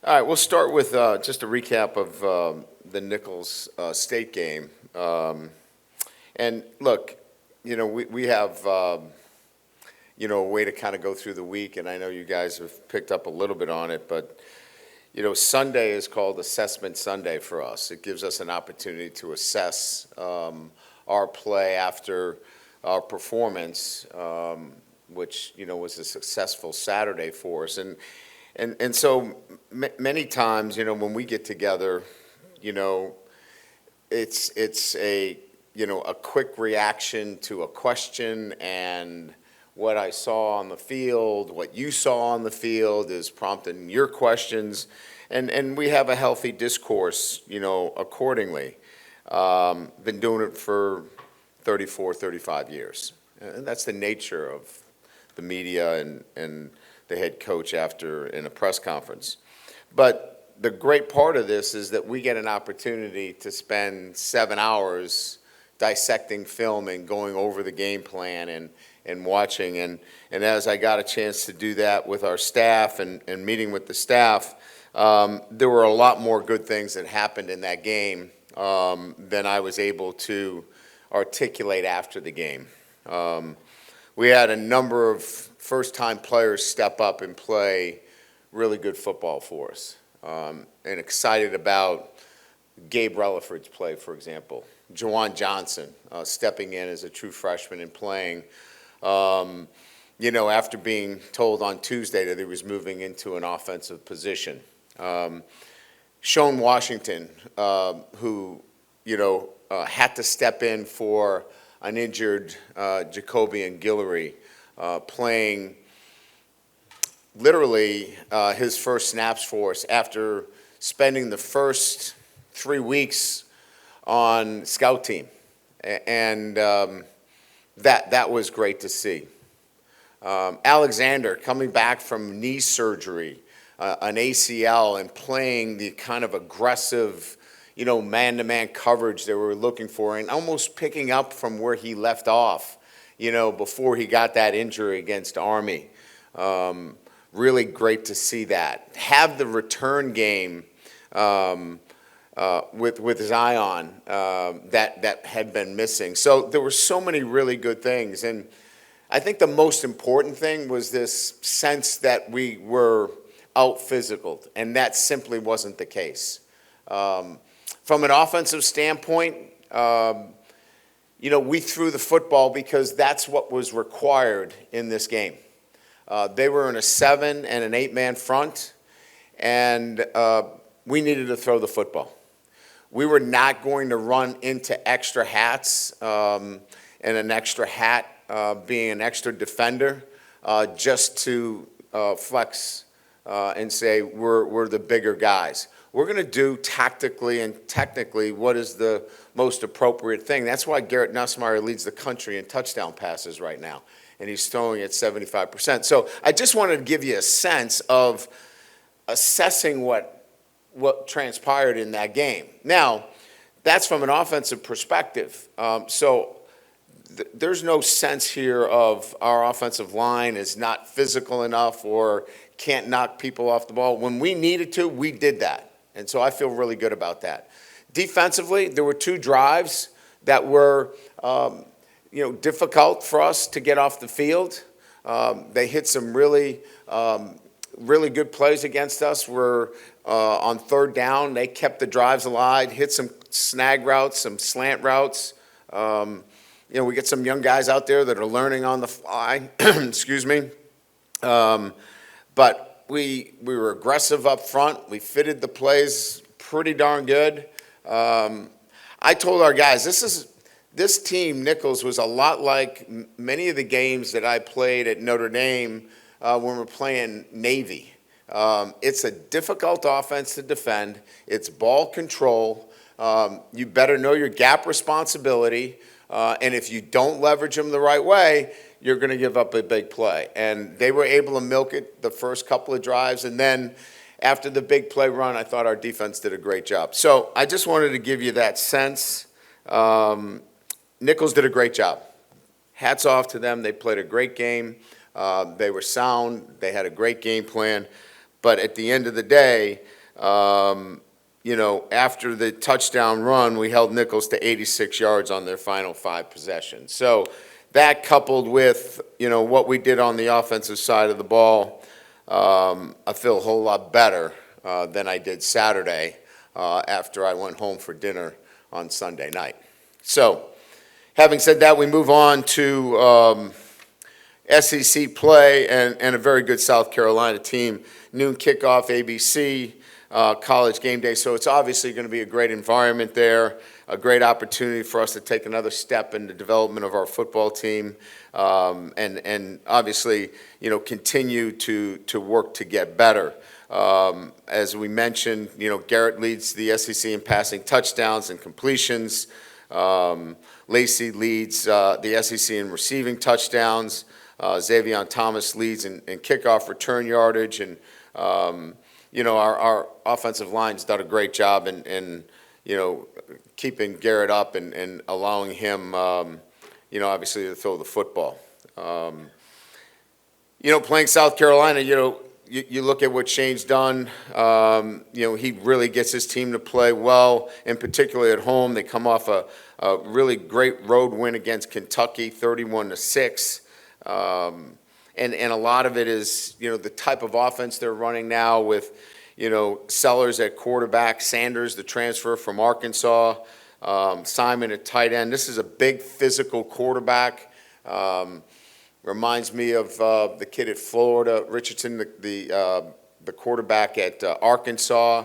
All right, we'll start with just a recap of the Nicholls State game. And look, we have, a way to kind of go through the week, and I know you guys have picked up a little bit on it, but, Sunday is called Assessment Sunday for us. It gives us an opportunity to assess our play after our performance, which, was a successful Saturday for us. And so many times, when we get together, it's a quick reaction to a question, and what I saw on the field, what you saw on the field is prompting your questions, and we have a healthy discourse, accordingly. Been doing it for 34, 35 years, and that's the nature of the media and the head coach in a press conference. But the great part of this is that we get an opportunity to spend 7 hours dissecting film and going over the game plan and watching. And as I got a chance to do that with our staff and meeting with the staff, there were a lot more good things that happened in that game than I was able to articulate after the game. We had a number of first-time players step up and play really good football for us. And excited about Gabe Relaford's play, for example. Jawan Johnson stepping in as a true freshman and playing, after being told on Tuesday that he was moving into an offensive position. Sean Washington, who, had to step in for an injured Jacobian Guillory, playing literally his first snaps for us after spending the first 3 weeks on scout team. And that was great to see. Alexander coming back from knee surgery, an ACL, and playing the kind of aggressive, man-to-man coverage that we were looking for, and almost picking up from where he left off, before he got that injury against Army. Really great to see that. Have the return game with Zion that had been missing. So there were so many really good things. And I think the most important thing was this sense that we were out-physicaled, and that simply wasn't the case. From an offensive standpoint, we threw the football because that's what was required in this game. They were in a 7 and an 8-man front, and we needed to throw the football. We were not going to run into extra hats, and an extra hat being an extra defender, just to flex and say we're the bigger guys. We're going to do tactically and technically what is the most appropriate thing. That's why Garrett Nussmeier leads the country in touchdown passes right now, and he's throwing at 75%. So I just wanted to give you a sense of assessing what transpired in that game. Now, that's from an offensive perspective. There's no sense here of our offensive line is not physical enough or can't knock people off the ball. When we needed to, we did that. And so I feel really good about that. Defensively, there were 2 drives that were difficult for us to get off the field. They hit some really good plays against us. We're on 3rd down. They kept the drives alive, hit some snag routes, some slant routes. We get some young guys out there that are learning on the fly. Excuse me. But we were aggressive up front. We fitted the plays pretty darn good. I told our guys, this team, Nicholls, was a lot like many of the games that I played at Notre Dame when we're playing Navy. It's a difficult offense to defend. It's ball control. You better know your gap responsibility. And if you don't leverage them the right way, you're going to give up a big play. And they were able to milk it the first couple of drives. And then after the big play run, I thought our defense did a great job. So I just wanted to give you that sense. Nicholls did a great job. Hats off to them. They played a great game. They were sound. They had a great game plan. But at the end of the day, after the touchdown run, we held Nicholls to 86 yards on their final 5 possessions. So that coupled with, what we did on the offensive side of the ball, I feel a whole lot better than I did Saturday after I went home for dinner on Sunday night. So having said that, we move on to SEC play and a very good South Carolina team. Noon kickoff, ABC, college game day. So it's obviously going to be a great environment there, a great opportunity for us to take another step in the development of our football team, and obviously, continue to work to get better. As we mentioned, Garrett leads the SEC in passing touchdowns and completions. Lacey leads the SEC in receiving touchdowns. Xavier Thomas leads in kickoff return yardage. And, our offensive line's done a great job in keeping Garrett up and allowing him, obviously to throw the football. Playing South Carolina, you look at what Shane's done. He really gets his team to play well, and particularly at home. They come off a really great road win against Kentucky, 31-6. And a lot of it is, the type of offense they're running now with, Sellers at quarterback, Sanders, the transfer from Arkansas, Simon at tight end. This is a big physical quarterback. Reminds me of the kid at Florida, Richardson, the quarterback at Arkansas.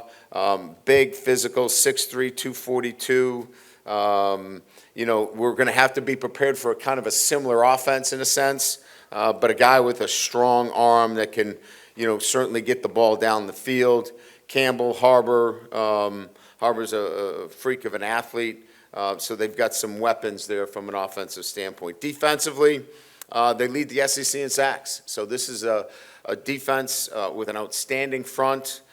Big physical, 6'3", 242. We're going to have to be prepared for kind of a similar offense in a sense, but a guy with a strong arm that can, certainly get the ball down the field. Campbell, Harbor's a freak of an athlete, so they've got some weapons there from an offensive standpoint. Defensively, they lead the SEC in sacks, so this is a defense with an outstanding front,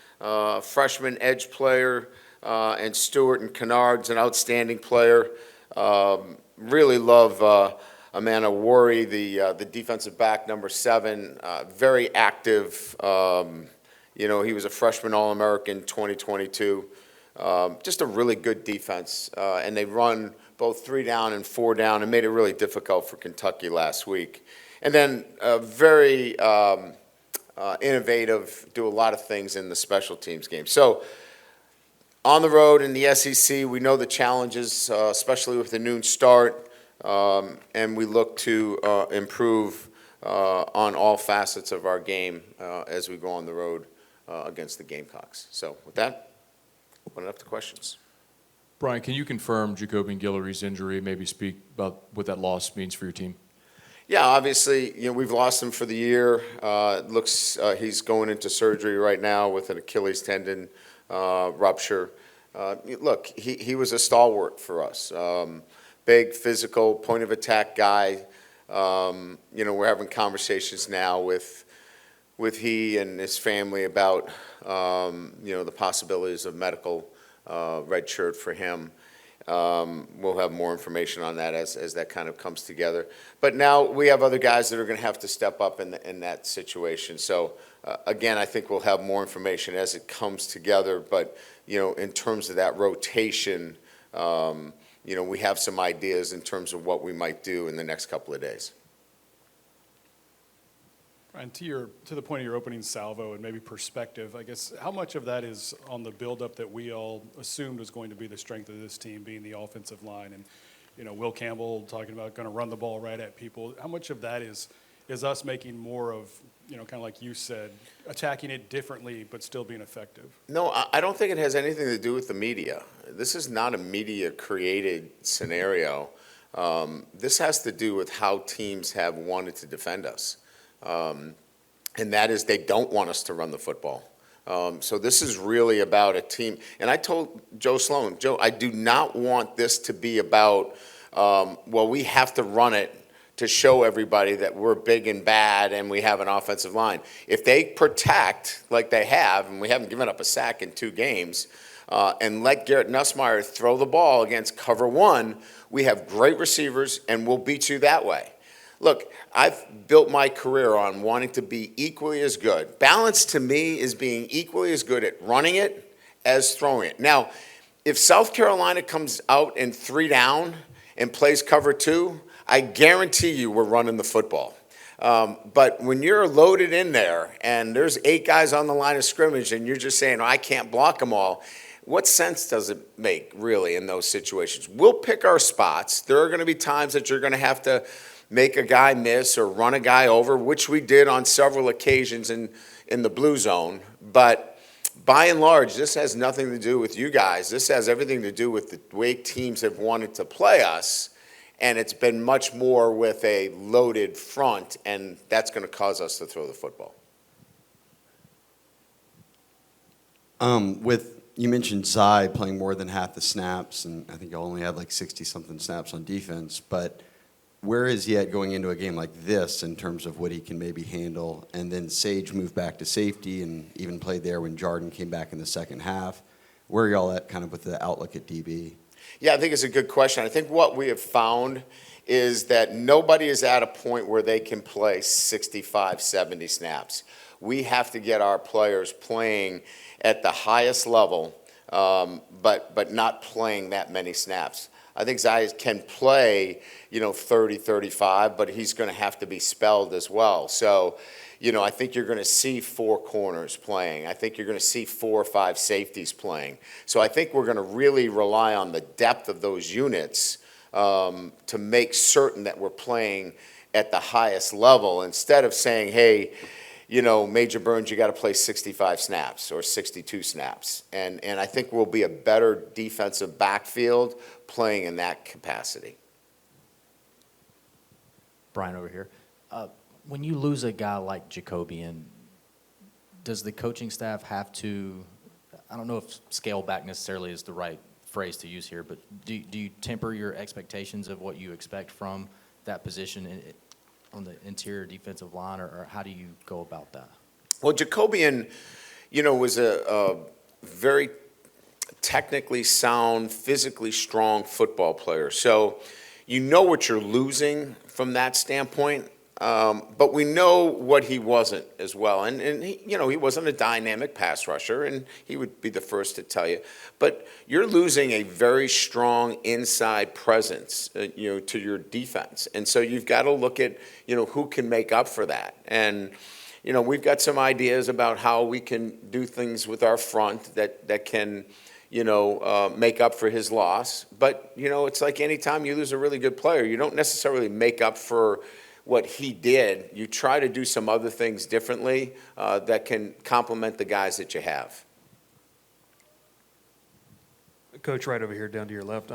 freshman edge player, and Stewart and Kennard's an outstanding player. Really love Amanda Worry, the defensive back, number 7, very active. He was a freshman All-American 2022. Just a really good defense, and they run both 3 down and 4 down and made it really difficult for Kentucky last week. And then very innovative, do a lot of things in the special teams game. So on the road in the SEC, we know the challenges, especially with the noon start, and we look to improve on all facets of our game as we go on the road against the Gamecocks. So with that, open it up to questions. Brian, can you confirm Jacobian Guillory's injury, maybe speak about what that loss means for your team? Yeah, obviously, we've lost him for the year. It looks he's going into surgery right now with an Achilles tendon rupture. Look, he was a stalwart for us. Big, physical, point of attack guy. We're having conversations now with he and his family about, the possibilities of medical red shirt for him. We'll have more information on that as that kind of comes together. But now we have other guys that are going to have to step up in that situation. So, again, I think we'll have more information as it comes together. But, in terms of that rotation, we have some ideas in terms of what we might do in the next couple of days. And to the point of your opening salvo and maybe perspective, I guess, how much of that is on the buildup that we all assumed was going to be the strength of this team, being the offensive line, and Will Campbell talking about going to run the ball right at people? How much of that is us making more of, kind of like you said, attacking it differently but still being effective? No, I don't think it has anything to do with the media. This is not a media-created scenario. This has to do with how teams have wanted to defend us. And that is they don't want us to run the football. So this is really about a team. And I told Joe Sloan, Joe, I do not want this to be about, we have to run it to show everybody that we're big and bad and we have an offensive line. If they protect like they have, and we haven't given up a sack in 2 games, and let Garrett Nussmeier throw the ball against cover 1, we have great receivers and we'll beat you that way. look, I've built my career on wanting to be equally as good. Balance to me is being equally as good at running it as throwing it. Now, if South Carolina comes out in 3 down and plays cover 2, I guarantee you we're running the football. But when you're loaded in there and there's 8 guys on the line of scrimmage and you're just saying, oh, I can't block them all, what sense does it make, really, in those situations? We'll pick our spots. There are going to be times that you're going to have to make a guy miss or run a guy over, which we did on several occasions in the blue zone. But by and large, this has nothing to do with you guys. This has everything to do with the way teams have wanted to play us, and it's been much more with a loaded front, and that's going to cause us to throw the football. You mentioned Zai playing more than half the snaps, and I think you only had like 60-something snaps on defense, but where is he at going into a game like this in terms of what he can maybe handle? And then Sage moved back to safety and even played there when Jordan came back in the second half. Where are y'all at kind of with the outlook at DB? Yeah, I think it's a good question. I think what we have found is that nobody is at a point where they can play 65, 70 snaps. We have to get our players playing at the highest level, but not playing that many snaps. I think Zai can play, 30, 35, but he's going to have to be spelled as well. So, I think you're going to see 4 corners playing. I think you're going to see 4 or 5 safeties playing. So I think we're going to really rely on the depth of those units to make certain that we're playing at the highest level instead of saying, hey, Major Burns, you got to play 65 snaps or 62 snaps. And I think we'll be a better defensive backfield playing in that capacity. Brian over here. When you lose a guy like Jacobian, does the coaching staff have to, I don't know if scale back necessarily is the right phrase to use here, but do you temper your expectations of what you expect from that position on the interior defensive line, or how do you go about that? Well, Jacobian, was a very technically sound, physically strong football player. So you know what you're losing from that standpoint, but we know what he wasn't as well. And he wasn't a dynamic pass rusher, and he would be the first to tell you. But you're losing a very strong inside presence, to your defense. And so you've got to look at, who can make up for that. And, we've got some ideas about how we can do things with our front that can, make up for his loss. But, it's like any time you lose a really good player, you don't necessarily make up for what he did. You try to do some other things differently that can complement the guys that you have. Coach, right over here, down to your left.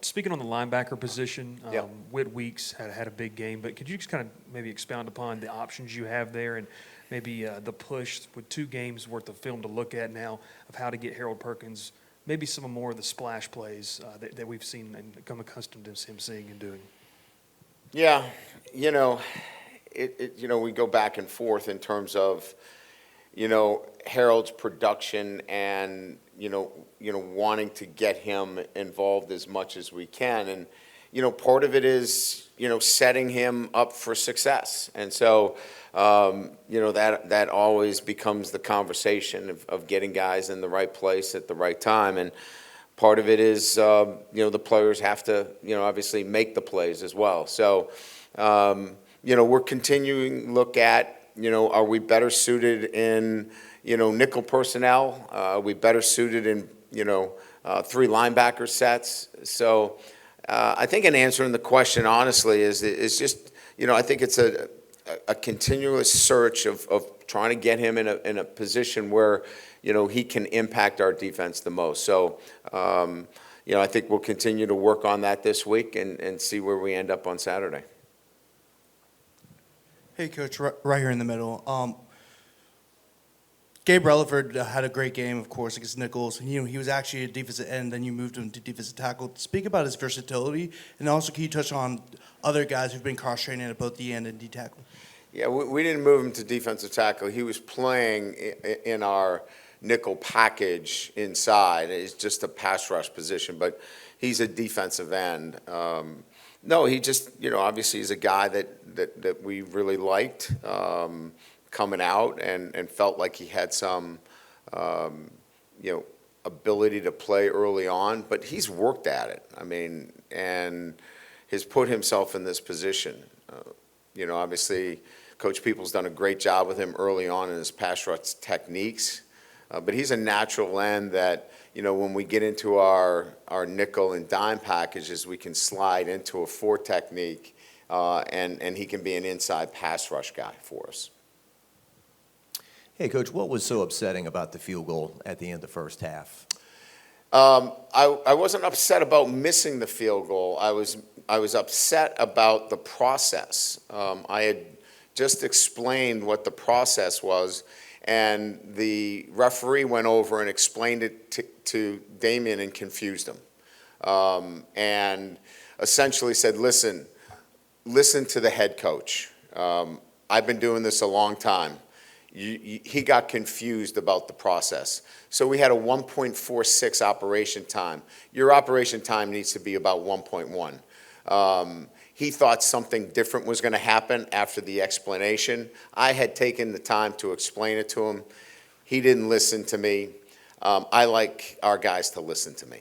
Speaking on the linebacker position, Yep. Whit Weeks had a big game, but could you just kind of maybe expound upon the options you have there and maybe the push with 2 games worth of film to look at now of how to get Harold Perkins, maybe some more of the splash plays that we've seen and become accustomed to him seeing and doing? Yeah, we go back and forth in terms of, Harold's production and, wanting to get him involved as much as we can. And, part of it is, setting him up for success. And so, that always becomes the conversation of getting guys in the right place at the right time. And part of it is, the players have to, obviously make the plays as well. So, we're continuing to look at, are we better suited in, nickel personnel? Are we better suited in, 3 linebacker sets? So I think in answering the question honestly is just, I think it's a continuous search of trying to get him in a position where, he can impact our defense the most. So, I think we'll continue to work on that this week and see where we end up on Saturday. Hey, Coach, right here in the middle. Gabe Relaford had a great game, of course, against Nicholls. And, he was actually a defensive end, then you moved him to defensive tackle. Speak about his versatility, and also can you touch on other guys who've been cross-training at both the end and D tackle? Yeah, we didn't move him to defensive tackle. He was playing in our nickel package inside. It's just a pass rush position, but he's a defensive end. No, he just, obviously he's a guy that we really liked coming out and felt like he had some, ability to play early on, but he's worked at it. I mean, and has put himself in this position. Obviously, Coach Peoples done a great job with him early on in his pass rush techniques, but he's a natural end that, when we get into our nickel and dime packages, we can slide into a 4 technique, and he can be an inside pass rush guy for us. Hey, Coach, what was so upsetting about the field goal at the end of the first half? I wasn't upset about missing the field goal. I was upset about the process. I had just explained what the process was, and the referee went over and explained it to Damien and confused him. And essentially said, listen to the head coach. I've been doing this a long time. He got confused about the process. So we had a 1.46 operation time. Your operation time needs to be about 1.1. He thought something different was going to happen after the explanation. I had taken the time to explain it to him. He didn't listen to me. I like our guys to listen to me.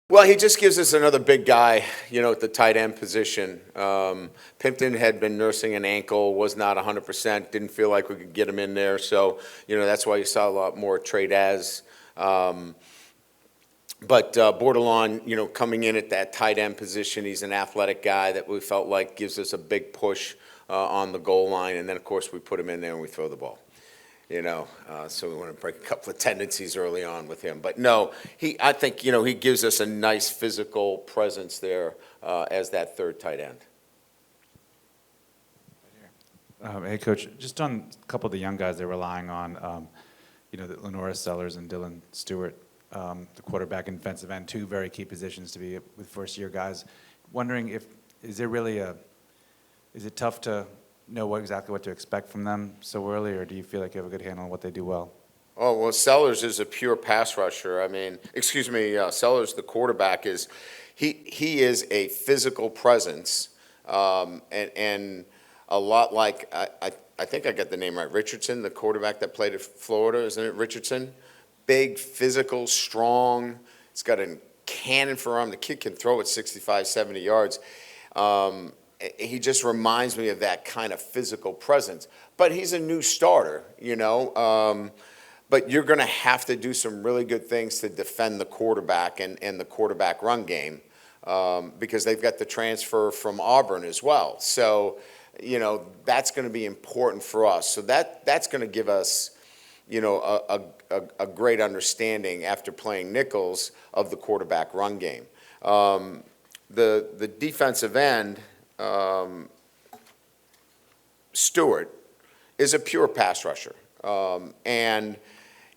Well, he just gives us another big guy, at the tight end position. Pimpton had been nursing an ankle, was not 100%, didn't feel like we could get him in there. So, that's why you saw a lot more trade as. But Bordelon, coming in at that tight end position, he's an athletic guy that we felt like gives us a big push on the goal line. And then, of course, we put him in there and we throw the ball. So we want to break a couple of tendencies early on with him. But no, I think, he gives us a nice physical presence there as that third tight end. Hey, Coach, just on a couple of the young guys they're relying on, the Lenora Sellers and Dylan Stewart, the quarterback and defensive end, 2 very key positions to be with first-year guys. Wondering is it tough to know exactly what to expect from them so early, or do you feel like you have a good handle on what they do well? Oh, well, Sellers is a pure pass rusher. Sellers, the quarterback, he is a physical presence, and a lot like, I think I got the name right, Richardson, the quarterback that played at Florida, isn't it Richardson? Big, physical, strong. He's got a cannon for arm. The kid can throw it 65, 70 yards. He just reminds me of that kind of physical presence. But he's a new starter, but you're going to have to do some really good things to defend the quarterback and the quarterback run game because they've got the transfer from Auburn as well. So, that's going to be important for us. So that's going to give us, a great understanding after playing Nicholls of the quarterback run game. The defensive end, Stewart, is a pure pass rusher. And,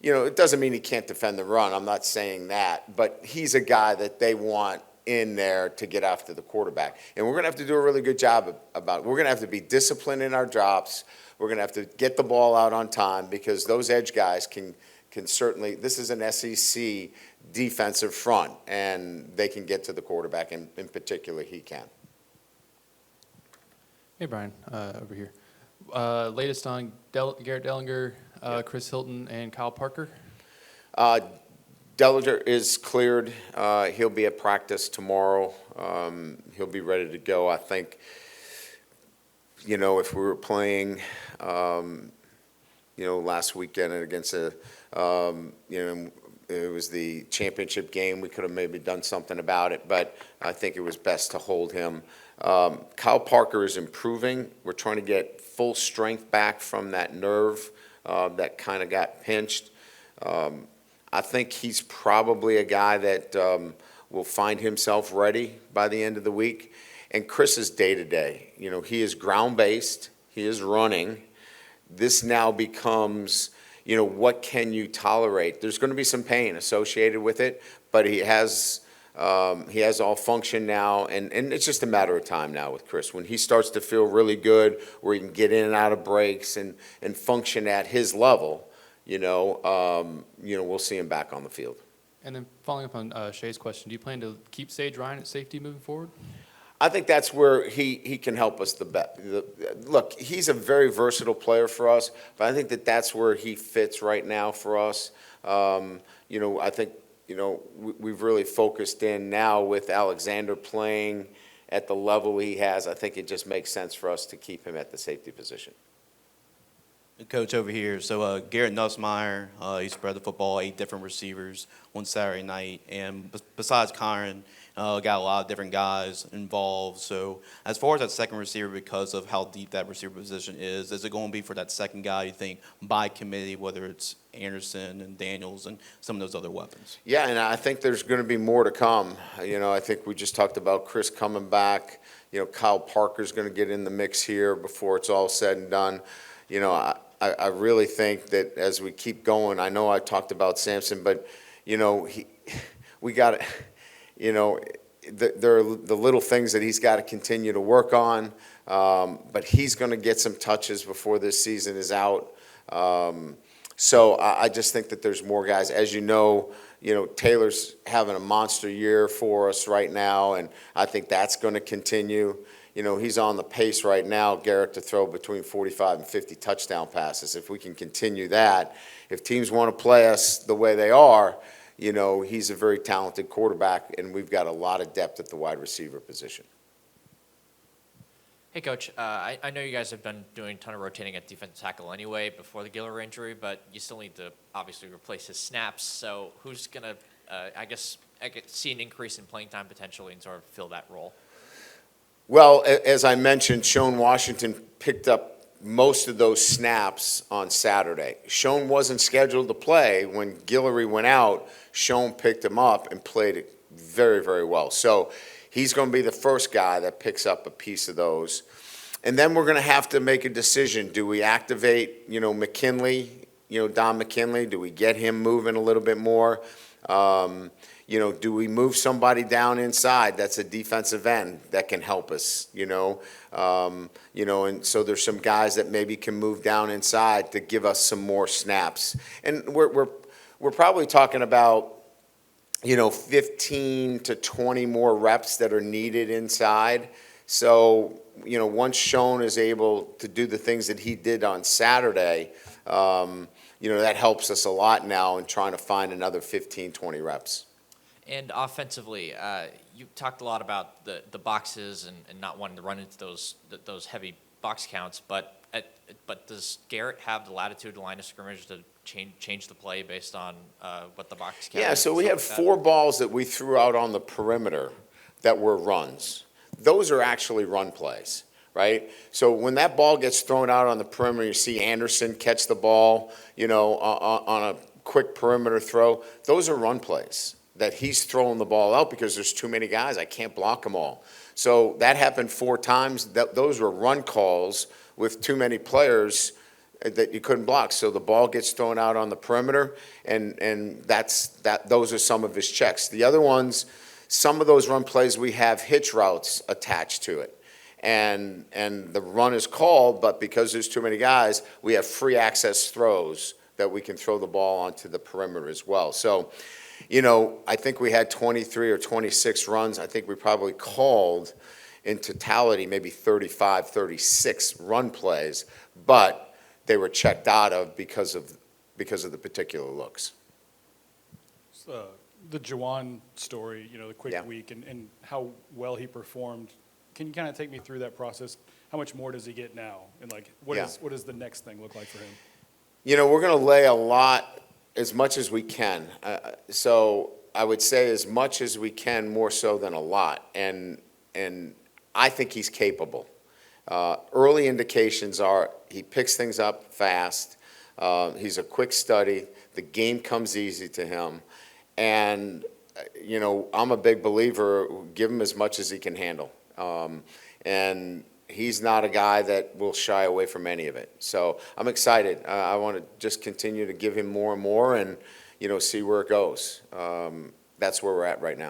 it doesn't mean he can't defend the run. I'm not saying that. But he's a guy that they want in there to get after the quarterback. And we're going to have to do a really good job about it. We're going to have to be disciplined in our drops. We're going to have to get the ball out on time because those edge guys can certainly – this is an SEC defensive front, and they can get to the quarterback, and in particular he can. Hey, Brian, over here. Latest on Garrett Dellinger, Chris Hilton, and Kyle Parker? Dellinger is cleared. He'll be at practice tomorrow. He'll be ready to go. I think, if we were playing, last weekend against it was the championship game, we could have maybe done something about it, but I think it was best to hold him. Kyle Parker is improving. We're trying to get full strength back from that nerve that kind of got pinched. I think he's probably a guy that will find himself ready by the end of the week. And Chris is day-to-day. He is ground-based. He is running. This now becomes, what can you tolerate? There's going to be some pain associated with it, but he has all function now, and it's just a matter of time now with Chris. When he starts to feel really good, where he can get in and out of breaks and function at his level, we'll see him back on the field. And then following up on Shay's question, do you plan to keep Sage Ryan at safety moving forward? I think that's where he can help us the best. Look, he's a very versatile player for us, but I think that's where he fits right now for us. I think, we've really focused in now with Alexander playing at the level he has. I think it just makes sense for us to keep him at the safety position. Coach over here. So Garrett Nussmeier, he spread the football 8 different receivers one Saturday night, and besides Kyron, got a lot of different guys involved. So as far as that second receiver, because of how deep that receiver position is it going to be for that second guy, you think, by committee, whether it's Anderson and Daniels and some of those other weapons? Yeah, and I think there's going to be more to come. I think we just talked about Chris coming back. Kyle Parker's going to get in the mix here before it's all said and done. I really think that as we keep going, I know I talked about Sampson, but, we got to, there are the little things that he's got to continue to work on, but he's going to get some touches before this season is out. So I just think that there's more guys. As you know, Taylor's having a monster year for us right now, and I think that's going to continue. He's on the pace right now, Garrett, to throw between 45 and 50 touchdown passes. If we can continue that, if teams want to play us the way they are, he's a very talented quarterback, and we've got a lot of depth at the wide receiver position. Hey, Coach. I know you guys have been doing a ton of rotating at defensive tackle anyway before the Giller injury, but you still need to obviously replace his snaps. So who's going to, I could see an increase in playing time potentially and sort of fill that role? Well, as I mentioned, Shone Washington picked up most of those snaps on Saturday. Shone wasn't scheduled to play. When Guillory went out, Shone picked him up and played it very, very well. So he's going to be the first guy that picks up a piece of those. And then we're going to have to make a decision. Do we activate, McKinley, Don McKinley? Do we get him moving a little bit more? Do we move somebody down inside that's a defensive end that can help us, and so there's some guys that maybe can move down inside to give us some more snaps. And we're probably talking about, 15 to 20 more reps that are needed inside. So, once Shone is able to do the things that he did on Saturday, that helps us a lot now in trying to find another 15, 20 reps. And offensively, you talked a lot about the boxes and not wanting to run into those heavy box counts, but does Garrett have the latitude to line of scrimmage to change the play based on what the box count is? Yeah, so we have 4 balls that we threw out on the perimeter that were runs. Those are actually run plays, right? So when that ball gets thrown out on the perimeter, you see Anderson catch the ball, on a quick perimeter throw. Those are run plays that he's throwing the ball out because there's too many guys. I can't block them all. So that happened 4 times. Those were run calls with too many players that you couldn't block. So the ball gets thrown out on the perimeter, and those are some of his checks. The other ones, some of those run plays, we have hitch routes attached to it. And the run is called, but because there's too many guys, we have free access throws that we can throw the ball onto the perimeter as well. So, I think we had 23 or 26 runs. I think we probably called in totality maybe 35, 36 run plays, but they were checked out of because of the particular looks. The Juwan story, the quick week and how well he performed. Can you kind of take me through that process? How much more does he get now? And what does the next thing look like for him? We're going to lay a lot, as much as we can. So I would say as much as we can, more so than a lot. And I think he's capable. Early indications are he picks things up fast. He's a quick study. The game comes easy to him. And, I'm a big believer, give him as much as he can handle. And he's not a guy that will shy away from any of it. So I'm excited. I want to just continue to give him more and more and, see where it goes. That's where we're at right now.